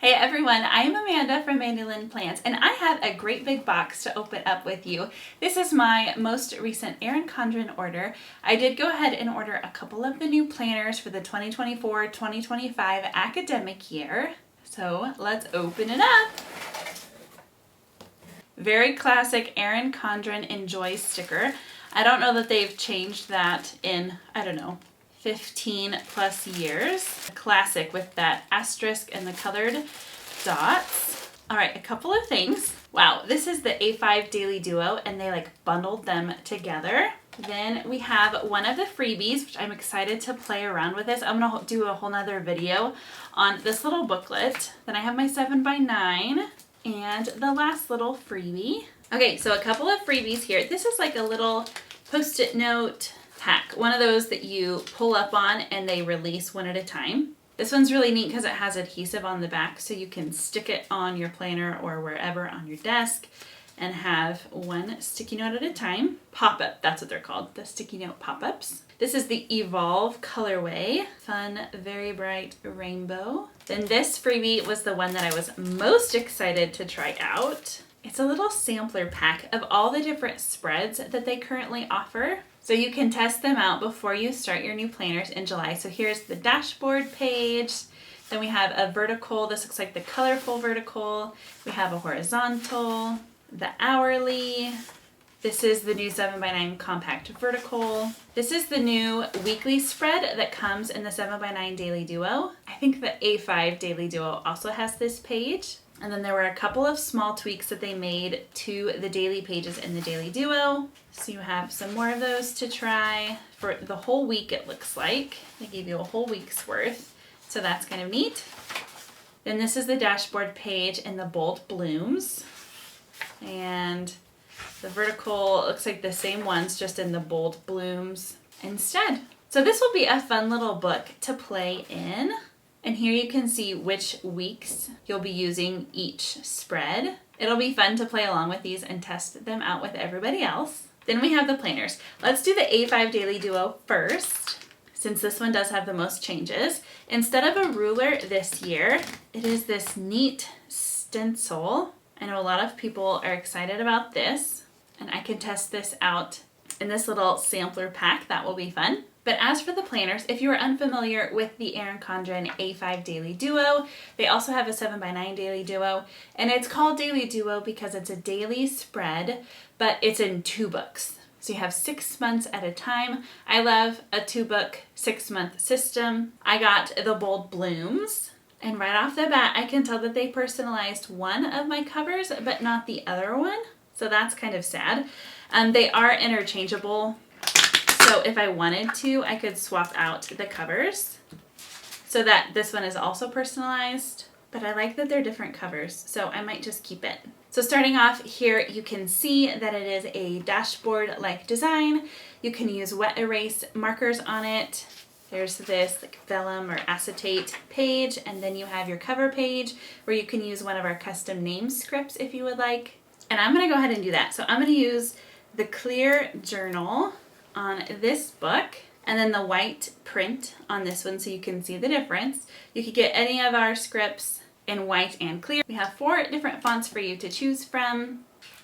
Hey everyone, I'm Amanda from Mandy, Lynn Plants, and I have a great big box to open up with you. This is my most recent Erin Condren order. I did go ahead and order a couple of the new planners for the 2024-2025 academic year. So let's open it up. Very classic Erin Condren Enjoy sticker. I don't know that they've changed that in, 15 plus years. Classic with that asterisk and the colored dots. All right, a couple of things. Wow, this is the A5 Daily Duo and they bundled them together. Then we have one of the freebies, which I'm excited to play around with this. I'm gonna do a whole nother video on this little booklet. Then I have my 7x9 and the last little freebie. Okay, so a couple of freebies here. This is like a little Post-it note pack, one of those that you pull up on and they release one at a time. This one's really neat because it has adhesive on the back so you can stick it on your planner or wherever on your desk and have one sticky note at a time. Pop-up, that's what they're called, the sticky note pop-ups. This is the Evolve colorway, fun, very bright rainbow. Then this freebie was the one that I was most excited to try out. It's a little sampler pack of all the different spreads that they currently offer. So you can test them out before you start your new planners in July. So here's the dashboard page. Then we have a vertical. This looks like the colorful vertical. We have a horizontal, the hourly. This is the new 7x9 compact vertical. This is the new weekly spread that comes in the 7x9 Daily Duo. I think the A5 Daily Duo also has this page. And then there were a couple of small tweaks that they made to the daily pages in the Daily Duo. So you have some more of those to try for the whole week, it looks like. They gave you a whole week's worth. So that's kind of neat. Then this is the dashboard page in the bold blooms. And the vertical looks like the same ones, just in the bold blooms instead. So this will be a fun little book to play in. And here you can see which weeks you'll be using each spread. It'll be fun to play along with these and test them out with everybody else. Then we have the planners. Let's do the A5 Daily Duo first, since this one does have the most changes. Instead of a ruler this year, it is this neat stencil. I know a lot of people are excited about this, and I can test this out in this little sampler pack. That will be fun. But as for the planners, if you are unfamiliar with the Erin Condren A5 Daily Duo, they also have a 7x9 Daily Duo, and it's called Daily Duo because it's a daily spread, but it's in 2 books. So you have 6 months at a time. I love a 2-book, 6-month system. I got the bold blooms, and right off the bat, I can tell that they personalized one of my covers, but not the other one. So that's kind of sad. They are interchangeable. So if I wanted to, I could swap out the covers so that this one is also personalized, but I like that they're different covers, so I might just keep it. So starting off here, you can see that it is a dashboard-like design. You can use wet erase markers on it. There's this vellum or acetate page, and then you have your cover page where you can use one of our custom name scripts if you would like. And I'm gonna go ahead and do that. So I'm gonna use the clear journal on this book, and then the white print on this one so you can see the difference. You could get any of our scripts in white and clear. We have 4 different fonts for you to choose from.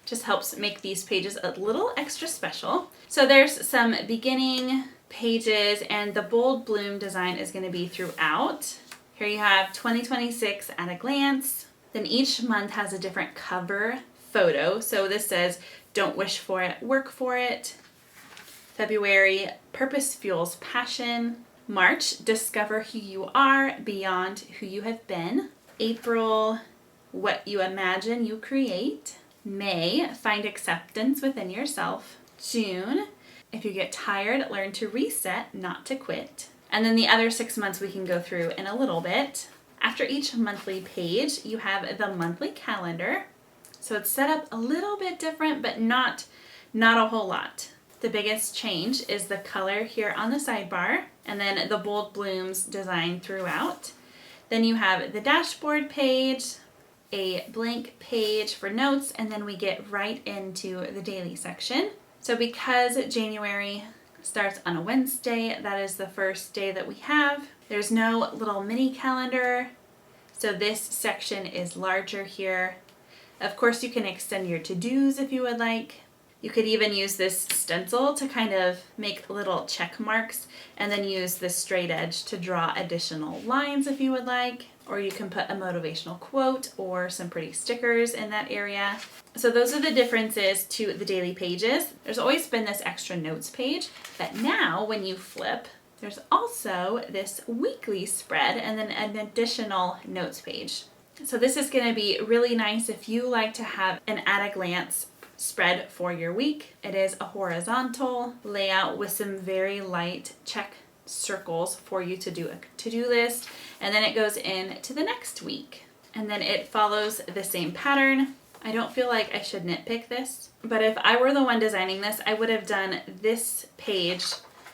Just helps make these pages a little extra special. So there's some beginning pages, and the bold bloom design is going to be throughout. Here you have 2026 at a glance. Then each month has a different cover photo. So this says, don't wish for it, work for it. February, purpose fuels passion. March, discover who you are beyond who you have been. April, what you imagine you create. May, find acceptance within yourself. June, if you get tired, learn to reset, not to quit. And then the other 6 months we can go through in a little bit. After each monthly page, you have the monthly calendar. So it's set up a little bit different, but not a whole lot. The biggest change is the color here on the sidebar, and then the bold blooms design throughout. Then you have the dashboard page, a blank page for notes, and then we get right into the daily section. So because January starts on a Wednesday, that is the first day that we have. There's no little mini calendar, So this section is larger here. Of course, you can extend your to-dos if you would like. You could even use this stencil to kind of make little check marks and then use the straight edge to draw additional lines if you would like. Or you can put a motivational quote or some pretty stickers in that area. So those are the differences to the daily pages. There's always been this extra notes page, but now when you flip, there's also this weekly spread and then an additional notes page. So this is going to be really nice if you like to have an at-a-glance spread for your week. It is a horizontal layout with some very light check circles for you to do a to-do list, and then it goes into the next week. And then it follows the same pattern. I don't feel like I should nitpick this, but if I were the one designing this, I would have done this page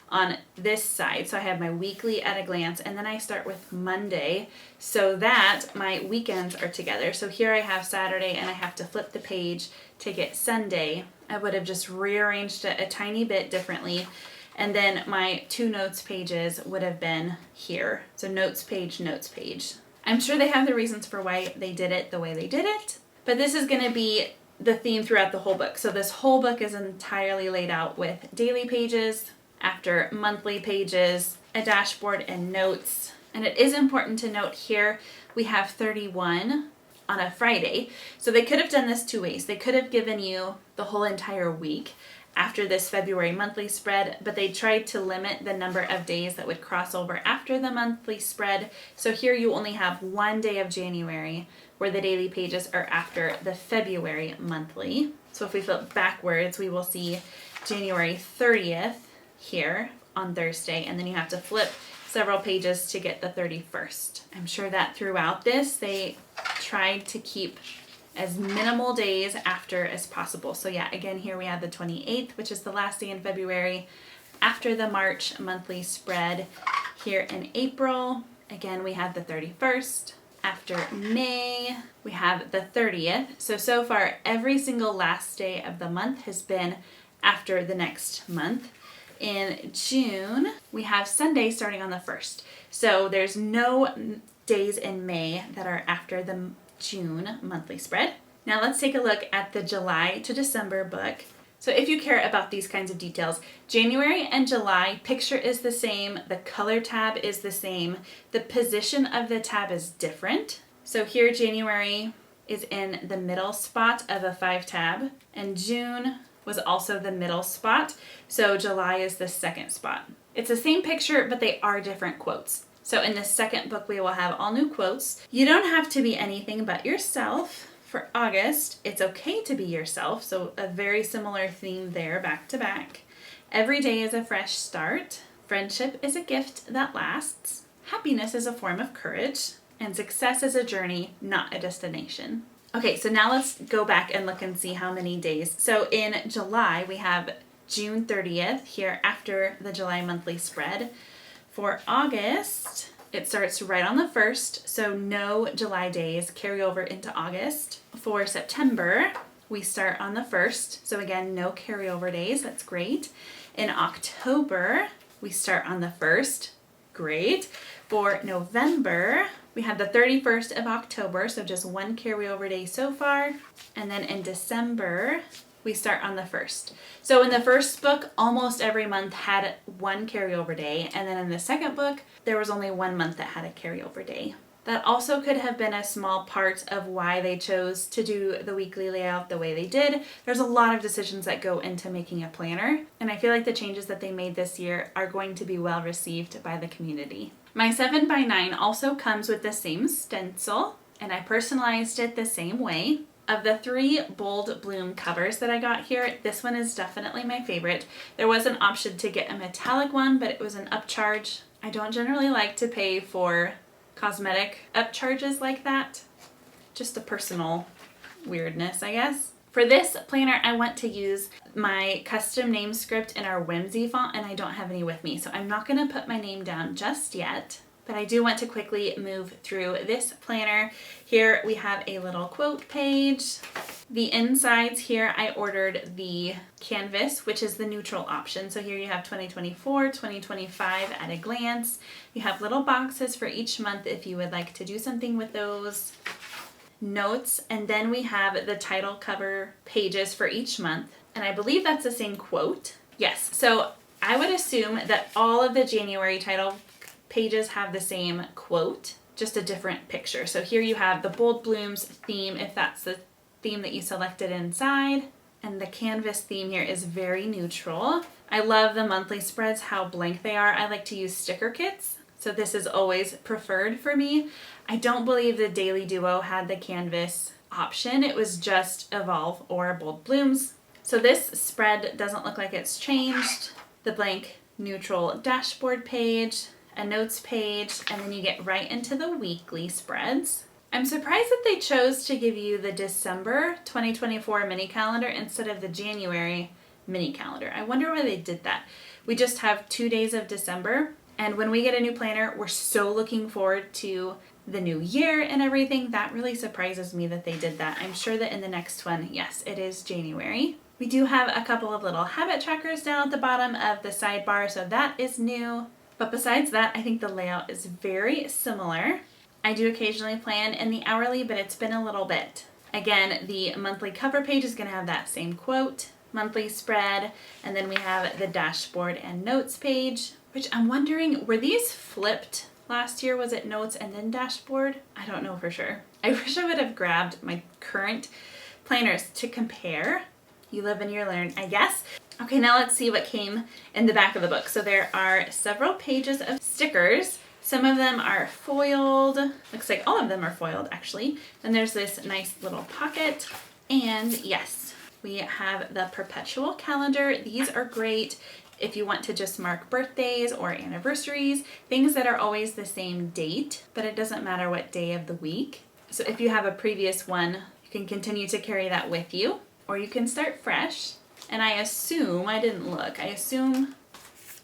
on this side. So I have my weekly at a glance, and then I start with Monday so that my weekends are together. So here I have Saturday and I have to flip the page to get Sunday. I would have just rearranged it a tiny bit differently. And then my two notes pages would have been here. So notes page, notes page. I'm sure they have the reasons for why they did it the way they did it, but this is going to be the theme throughout the whole book. So this whole book is entirely laid out with daily pages, after monthly pages, a dashboard, and notes. And it is important to note here we have 31 on a Friday. So they could have done this two ways. They could have given you the whole entire week after this February monthly spread, but they tried to limit the number of days that would cross over after the monthly spread. So here you only have one day of January where the daily pages are after the February monthly. So if we flip backwards, we will see January 30th here on Thursday, and then you have to flip several pages to get the 31st. I'm sure that throughout this, they tried to keep as minimal days after as possible. So yeah, again, here we have the 28th, which is the last day in February, after the March monthly spread. Here in April, again, we have the 31st. After May, we have the 30th. So far, every single last day of the month has been after the next month. In June, we have Sunday starting on the 1st. So there's no days in May that are after the June monthly spread. Now let's take a look at the July to December book. So if you care about these kinds of details, January and July picture is the same, the color tab is the same, the position of the tab is different. So here January is in the middle spot of a 5 tab, and June was also the middle spot, so July is the second spot. It's the same picture, but they are different quotes. So in the second book, we will have all new quotes. You don't have to be anything but yourself. For August, it's okay to be yourself, so a very similar theme there, back to back. Every day is a fresh start. Friendship is a gift that lasts. Happiness is a form of courage. And success is a journey, not a destination. Okay, so now let's go back and look and see how many days. So in July, we have June 30th here after the July monthly spread. For August, it starts right on the 1st, so no July days carry over into August. For September, we start on the 1st, so again, no carryover days, that's great. In October, we start on the 1st, great. For November, we have the 31st of October, so just one carryover day so far. And then in December, we start on the 1st. So in the first book, almost every month had one carryover day. And then in the second book, there was only 1 month that had a carryover day. That also could have been a small part of why they chose to do the weekly layout the way they did. There's a lot of decisions that go into making a planner, and I feel like the changes that they made this year are going to be well received by the community. My 7x9 also comes with the same stencil, and I personalized it the same way. Of the 3 bold bloom covers that I got here, this one is definitely my favorite. There was an option to get a metallic one, but it was an upcharge. I don't generally like to pay for cosmetic upcharges like that. Just a personal weirdness, I guess. For this planner, I want to use my custom name script in our Whimsy font, and I don't have any with me, so I'm not going to put my name down just yet. But I do want to quickly move through this planner. Here we have a little quote page. The insides here, I ordered the canvas, which is the neutral option. So here you have 2024, 2025 at a glance. You have little boxes for each month if you would like to do something with those. Notes, and then we have the title cover pages for each month. And I believe that's the same quote. Yes, so I would assume that all of the January title pages have the same quote, just a different picture. So here you have the Bold Blooms theme, if that's the theme that you selected inside. And the canvas theme here is very neutral. I love the monthly spreads, how blank they are. I like to use sticker kits, so this is always preferred for me. I don't believe the Daily Duo had the canvas option. It was just Evolve or Bold Blooms. So this spread doesn't look like it's changed. The blank neutral dashboard page, a notes page, and then you get right into the weekly spreads. I'm surprised that they chose to give you the December 2024 mini calendar instead of the January mini calendar. I wonder why they did that. We just have 2 days of December, and when we get a new planner, we're so looking forward to the new year and everything. That really surprises me that they did that. I'm sure that in the next one, yes, it is January. We do have a couple of little habit trackers down at the bottom of the sidebar, so that is new. But besides that, I think the layout is very similar. I do occasionally plan in the hourly, but it's been a little bit. Again, the monthly cover page is going to have that same quote, monthly spread, and then we have the dashboard and notes page, which I'm wondering, were these flipped last year? Was it notes and then dashboard? I don't know for sure. I wish I would have grabbed my current planners to compare. You live and you learn, I guess. Okay, now let's see what came in the back of the book. So there are several pages of stickers. Some of them are foiled. Looks like all of them are foiled, actually. Then there's this nice little pocket. And yes, we have the perpetual calendar. These are great if you want to just mark birthdays or anniversaries, things that are always the same date, but it doesn't matter what day of the week. So if you have a previous one, you can continue to carry that with you, or you can start fresh. And I assume, I didn't look, I assume,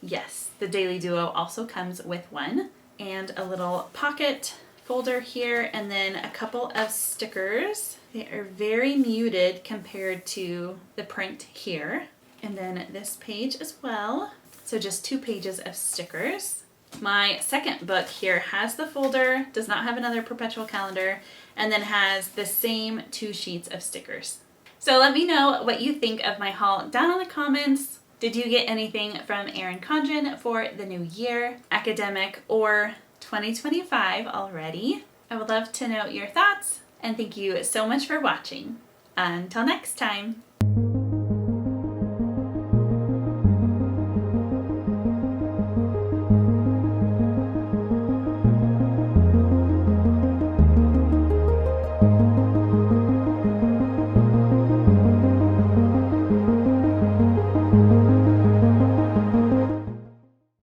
yes, the Daily Duo also comes with one. And a little pocket folder here, and then a couple of stickers. They are very muted compared to the print here. And then this page as well. So just 2 pages of stickers. My second book here has the folder, does not have another perpetual calendar, and then has the same 2 sheets of stickers. So let me know what you think of my haul down in the comments. Did you get anything from Erin Condren for the new year, academic, or 2025 already? I would love to know your thoughts, and thank you so much for watching. Until next time.